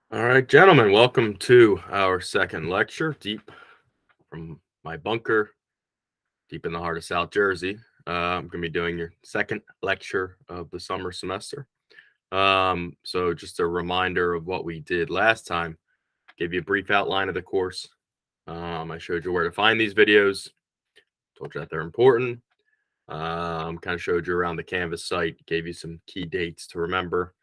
All right, gentlemen, welcome to our second lecture deep from my bunker, deep in the heart of South Jersey. I'm going to be doing your second lecture of the summer semester. So, just a reminder of what we did last time, gave you a brief outline of the course. I showed you where to find these videos, told you that they're important. Kind of showed you around the Canvas site, gave you some key dates to remember.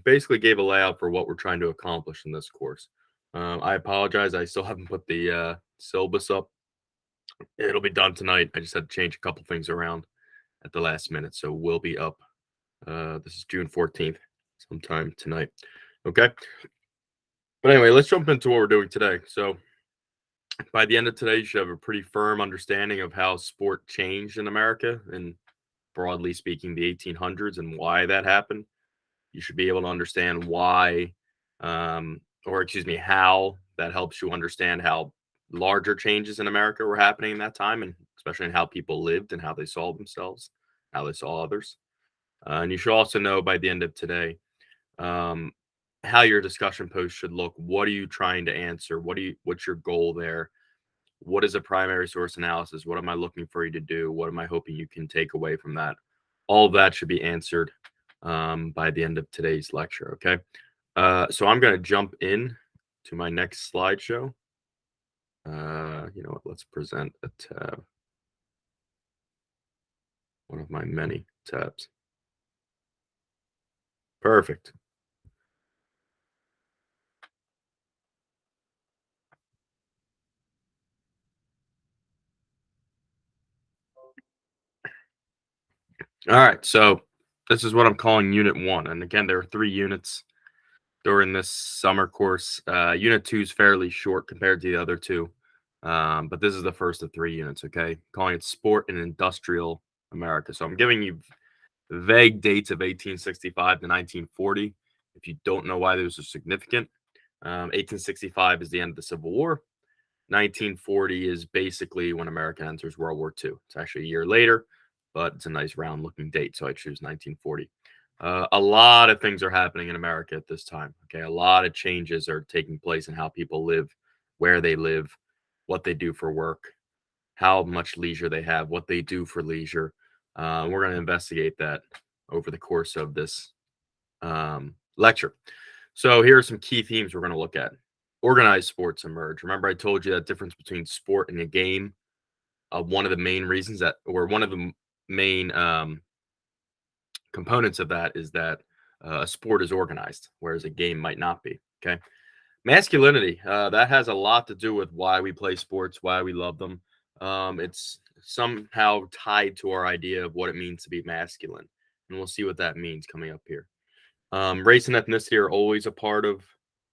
Basically gave a layout for what we're trying to accomplish in this course. I apologize. I still haven't put the syllabus up. It'll be done tonight. I just had to change a couple things around at the last minute. So we'll be up. This is June 14th, sometime tonight. Okay. But anyway, let's jump into what we're doing today. So by the end of today, you should have a pretty firm understanding of how sport changed in America and broadly speaking, the 1800s and why that happened. You should be able to understand why, or excuse me, how that helps you understand how larger changes in America were happening in that time, and especially in how people lived and how they saw themselves, how they saw others. And you should also know by the end of today um, how your discussion post should look. What are you trying to answer? What's your goal there? What is a primary source analysis? What am I looking for you to do? What am I hoping you can take away from that? All of that should be answered by the end of today's lecture. Okay. So I'm going to jump in to my next slideshow. You know what? Let's present a tab, one of my many tabs. Perfect. All right. So this is what I'm calling Unit 1. And again, there are 3 units during this summer course. Unit 2 is fairly short compared to the other two. But this is the first of 3 units, okay? Calling it Sport and Industrial America. So I'm giving you vague dates of 1865 to 1940. If you don't know why those are significant, 1865 is the end of the Civil War. 1940 is basically when America enters World War II. It's actually a year later, but it's a nice round looking date, so I choose 1940. A lot of things are happening in America at this time. Okay, a lot of changes are taking place in how people live, where they live, what they do for work, how much leisure they have, what they do for leisure. We're going to investigate that over the course of this lecture. So here are some key themes we're going to look at. Organized sports emerge. Remember, I told you that difference between sport and a game. One of the main reasons that, or one of the main components of that is that a sport is organized, whereas a game might not be. Okay. Masculinity, that has a lot to do with why we play sports, why we love them. It's somehow tied to our idea of what it means to be masculine. And we'll see what that means coming up here. Race and ethnicity are always a part of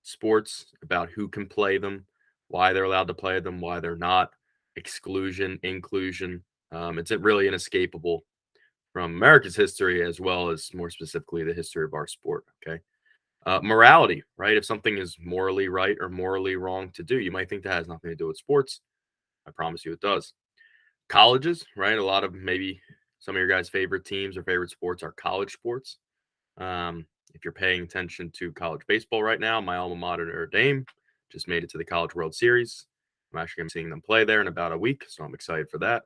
sports about who can play them, why they're allowed to play them, why they're not. Exclusion, inclusion. It's really inescapable from America's history as well as more specifically the history of our sport. Okay. Morality, right? If something is morally right or morally wrong to do, you might think that has nothing to do with sports. I promise you it does. Colleges, right? A lot of maybe some of your guys' favorite teams or favorite sports are college sports. If you're paying attention to college baseball right now, my alma mater, Notre Dame, just made it to the College World Series. I'm actually going to be seeing them play there in about a week, so I'm excited for that.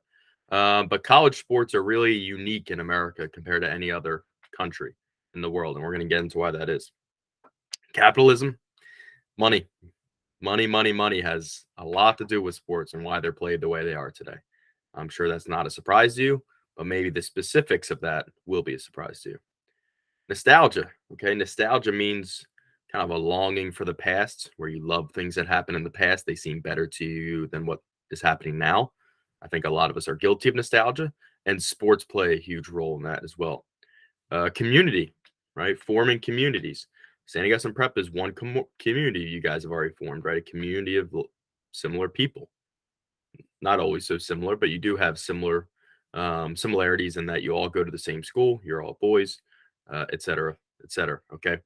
But college sports are really unique in America compared to any other country in the world, and we're going to get into why that is. Capitalism, money, money has a lot to do with sports and why they're played the way they are today. I'm sure that's not a surprise to you, but maybe the specifics of that will be a surprise to you. Nostalgia. Okay. Nostalgia means kind of a longing for the past where you love things that happened in the past. They seem better to you than what is happening now. I think a lot of us are guilty of nostalgia, and sports play a huge role in that as well. Community, right? Forming communities. Standing Us and Prep is one community you guys have already formed, right? A community of similar people. Not always so similar, but you do have similar similarities in that you all go to the same school, you're all boys, et cetera, et cetera. Okay.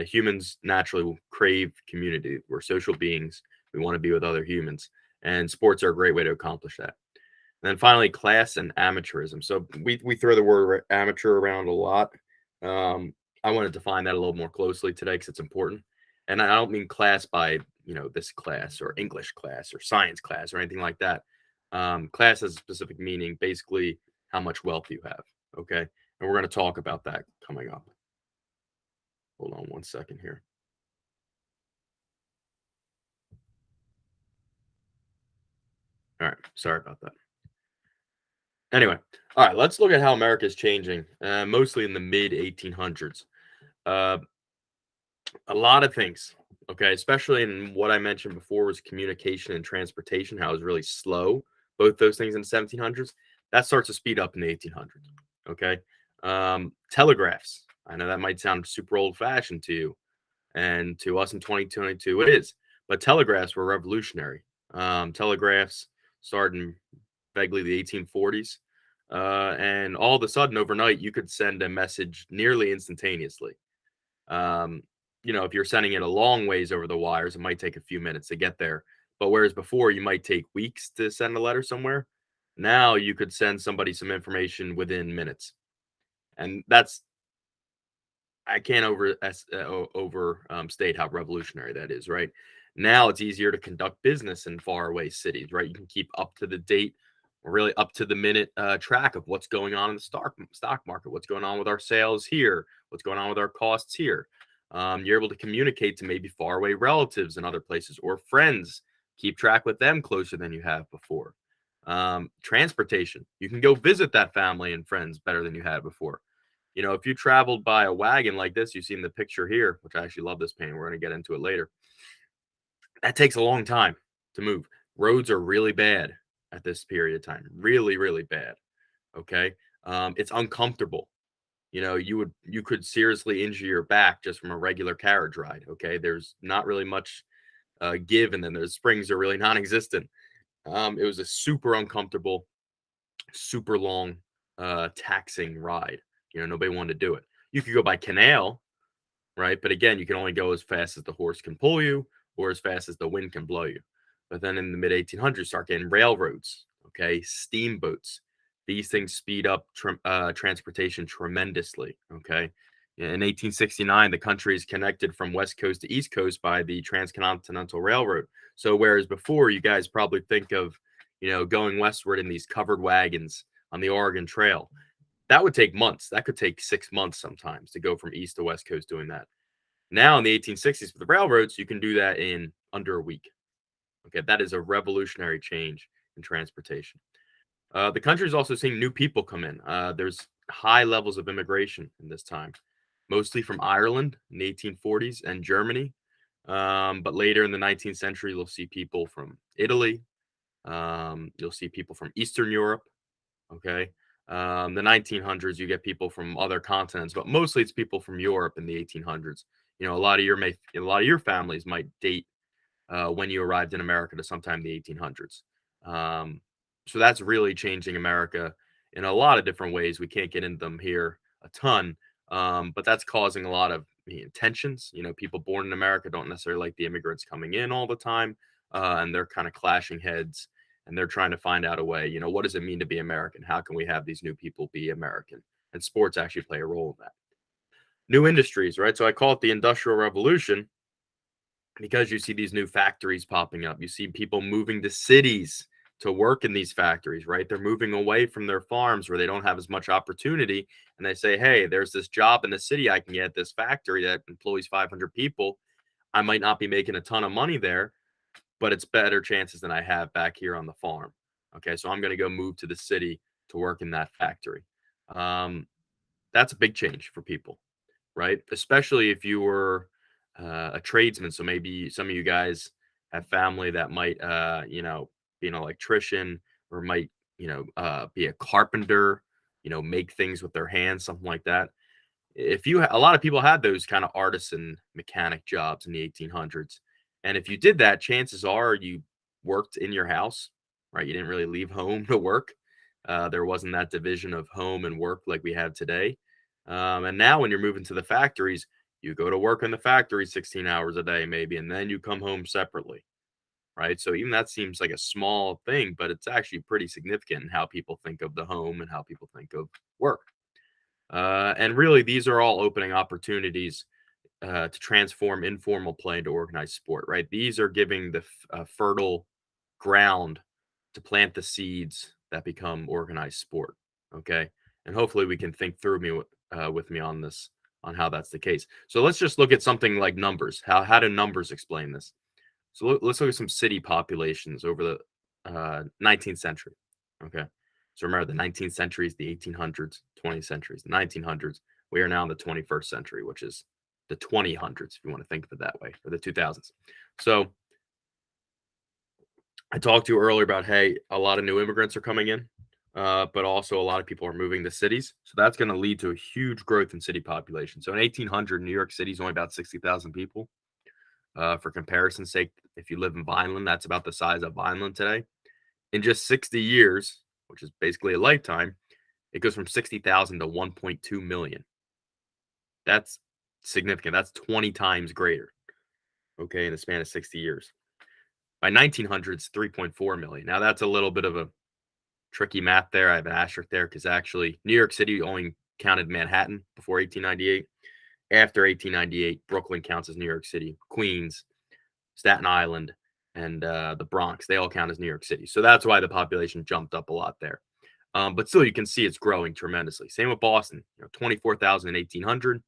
Humans naturally will crave community. We're social beings. We want to be with other humans, and sports are a great way to accomplish that. And then finally, class and amateurism. So we throw the word amateur around a lot. I want to define that a little more closely today because it's important. And I don't mean class by, this class or English class or science class or anything like that. Class has a specific meaning, basically how much wealth you have. Okay. And we're going to talk about that coming up. Hold on one second here. All right. Sorry about that. Anyway, all right. Let's look at how America is changing, mostly in the mid 1800s. Uh, a lot of things. Okay. Especially in what I mentioned before was communication and transportation, how it was really slow. Both those things in the 1700s. That starts to speed up in the 1800s. Okay. Telegraphs. I know that might sound super old fashioned to you, and to us in 2022 it is, but telegraphs were revolutionary. Telegraphs started in vaguely the 1840s, and all of a sudden overnight you could send a message nearly instantaneously. um, if you're sending it a long ways over the wires, it might take a few minutes to get there, but whereas before you might take weeks to send a letter somewhere, now you could send somebody some information within minutes. And that's, I can't state how revolutionary that is, right? Now it's easier to conduct business in faraway cities, right? You can keep up to the date, or really up to the minute track of what's going on in the stock market, what's going on with our sales here, what's going on with our costs here. You're able to communicate to maybe faraway relatives in other places or friends, keep track with them closer than you have before. Transportation, you can go visit that family and friends better than you had before. If you traveled by a wagon like this, you see in the picture here, which I actually love this painting. We're going to get into it later. That takes a long time to move. Roads are really bad at this period of time. Really, really bad. Okay. It's uncomfortable. You could seriously injure your back just from a regular carriage ride. Okay. There's not really much give, and then the springs are really non-existent. It was a super uncomfortable, super long, taxing ride. Nobody wanted to do it. You could go by canal, right? But again, you can only go as fast as the horse can pull you or as fast as the wind can blow you. But then in the mid 1800s, start getting railroads, okay, steamboats. These things speed up transportation tremendously, okay. In 1869, the country is connected from west coast to east coast by the transcontinental railroad. So whereas before you guys probably think of, going westward in these covered wagons on the Oregon Trail, that would take months. That could take 6 months sometimes to go from east to west coast doing that. Now in the 1860s with the railroads, you can do that in under a week. Okay, that is a revolutionary change in transportation. The country is also seeing new people come in. There's high levels of immigration in this time, mostly from Ireland in the 1840s and Germany. But later in the 19th century, you'll see people from Italy. You'll see people from Eastern Europe. Okay. The 1900s, you get people from other continents, but mostly it's people from Europe in the 1800s. A lot of your families might date when you arrived in America to sometime in the 1800s. Um, so that's really changing America in a lot of different ways. We can't get into them here a ton, but that's causing a lot of tensions. People born in America don't necessarily like the immigrants coming in all the time, and they're kind of clashing heads. And they're trying to find out a way. What does it mean to be American? How can we have these new people be American? And sports actually play a role in that. New industries, right? So I call it the Industrial Revolution because you see these new factories popping up. You see people moving to cities to work in these factories, right? They're moving away from their farms where they don't have as much opportunity. And they say, hey, there's this job in the city I can get at this factory that employs 500 people. I might not be making a ton of money there, but it's better chances than I have back here on the farm. Okay, so I'm going to go move to the city to work in that factory. Um, that's a big change for people, right? Especially if you were a tradesman. So maybe some of you guys have family that might, be an electrician, or might, be a carpenter, make things with their hands, something like that. If you A lot of people had those kind of artisan mechanic jobs in the 1800s, and if you did that, chances are you worked in your house, right? You didn't really leave home to work. There wasn't that division of home and work like we have today. And now when you're moving to the factories, you go to work in the factory 16 hours a day maybe, and then you come home separately, right? So even that seems like a small thing, but it's actually pretty significant in how people think of the home and how people think of work. And really, these are all opening opportunities to transform informal play into organized sport, right? These are giving the fertile ground to plant the seeds that become organized sport. Okay, and hopefully we can think through with me on this on how that's the case. So let's just look at something like numbers. How do numbers explain this? So let's look at some city populations over the 19th century. Okay. So remember, the 19th century is the 1800s, 20th centuries, the 1900s. We are now in the 21st century, which is the 2000s, if you want to think of it that way, or the 2000s. So I talked to you earlier about, hey, a lot of new immigrants are coming in, but also a lot of people are moving to cities. So that's going to lead to a huge growth in city population. So in 1800, New York City is only about 60,000 people. For comparison's sake, if you live in Vineland, that's about the size of Vineland today. In just 60 years, which is basically a lifetime, it goes from 60,000 to 1.2 million. That's significant. That's 20 times greater, okay, in the span of 60 years. By 1900, it's 3.4 million. Now, that's a little bit of a tricky math there. I have an asterisk there because actually New York City only counted Manhattan before 1898. After 1898, Brooklyn counts as New York City. Queens, Staten Island, and the Bronx, they all count as New York City. So that's why the population jumped up a lot there. But still, you can see it's growing tremendously. Same with Boston, 24,000 in 1800,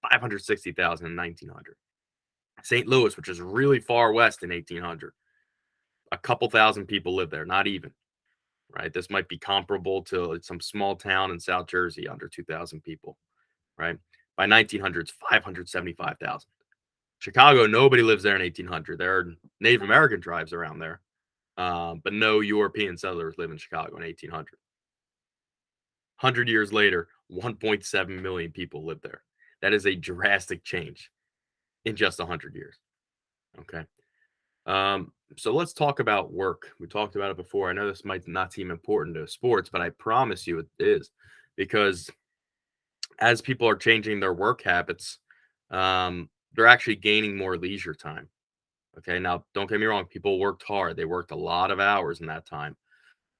560,000 in 1900. St. Louis, which is really far west in 1800, a couple thousand people live there, not even, right? This might be comparable to some small town in South Jersey, under 2,000 people, right? By 1900, it's 575,000. Chicago, nobody lives there in 1800. There are Native American tribes around there, but no European settlers live in Chicago in 1800. 100 years later, 1.7 million people live there. That is a drastic change in just 100 years. Okay. So let's talk about work. We talked about it before. I know this might not seem important to sports, but I promise you it is, because as people are changing their work habits, they're actually gaining more leisure time. Okay. Now, don't get me wrong. People worked hard. They worked a lot of hours in that time.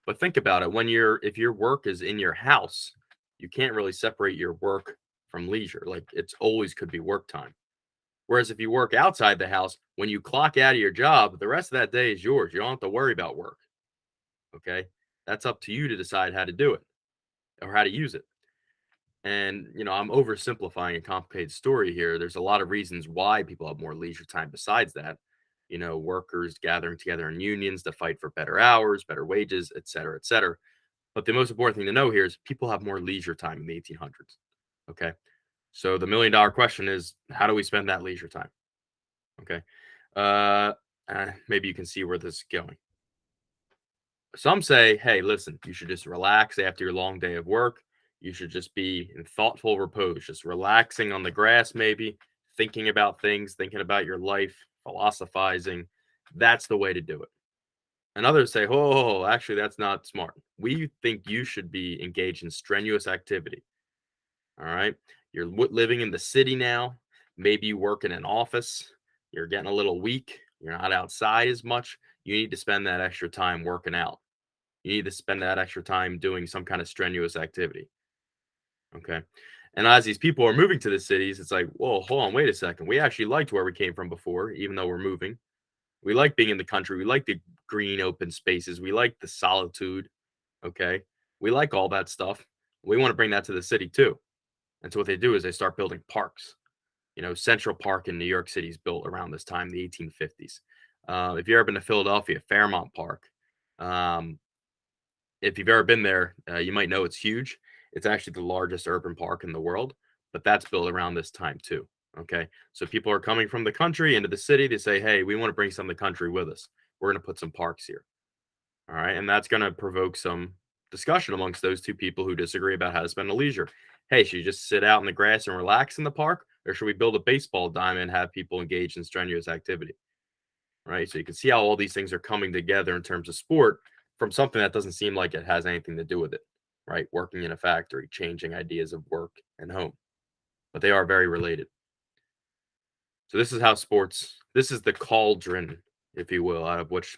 But think about it. If your work is in your house, you can't really separate your work from leisure. Like, it's always could be work time. Whereas if you work outside the house, when you clock out of your job, the rest of that day is yours. You don't have to worry about work. Okay. That's up to you to decide how to do it or how to use it. And, I'm oversimplifying a complicated story here. There's a lot of reasons why people have more leisure time besides that. Workers gathering together in unions to fight for better hours, better wages, et cetera, et cetera. But the most important thing to know here is people have more leisure time in the 1800s. Okay. So the $1 million question is, how do we spend that leisure time? Okay. Uh, Maybe you can see where this is going. Some say, hey, listen, you should just relax after your long day of work. You should just be in thoughtful repose, just relaxing on the grass, maybe thinking about things, thinking about your life, philosophizing. That's the way to do it. And others say, oh, actually, that's not smart. We think you should be engaged in strenuous activity. All right. You're living in the city now. Maybe you work in an office. You're getting a little weak. You're not outside as much. You need to spend that extra time working out. You need to spend that extra time doing some kind of strenuous activity. Okay. And as these people are moving to the cities, it's like, whoa, hold on, wait a second. We actually liked where we came from before, even though we're moving. We like being in the country. We like the green open spaces. We like the solitude. Okay. We like all that stuff. We want to bring that to the city too. And so what they do is they start building parks. Central Park in New York City is built around this time, the 1850s. If you've ever been to Philadelphia, Fairmount Park, um, if you've ever been there, you might know it's huge. It's actually the largest urban park in the world, but that's built around this time too. Okay. So people are coming from the country into the city to say, hey, we want to bring some of the country with us. We're going to put some parks here. All right. And that's going to provoke some discussion amongst those two people who disagree about how to spend a leisure. Hey, should you just sit out in the grass and relax in the park? Or should we build a baseball diamond and have people engage in strenuous activity? Right. So you can see how all these things are coming together in terms of sport from something that doesn't seem like it has anything to do with it. Right. Working in a factory, changing ideas of work and home, but they are very related. So this is the cauldron, if you will, out of which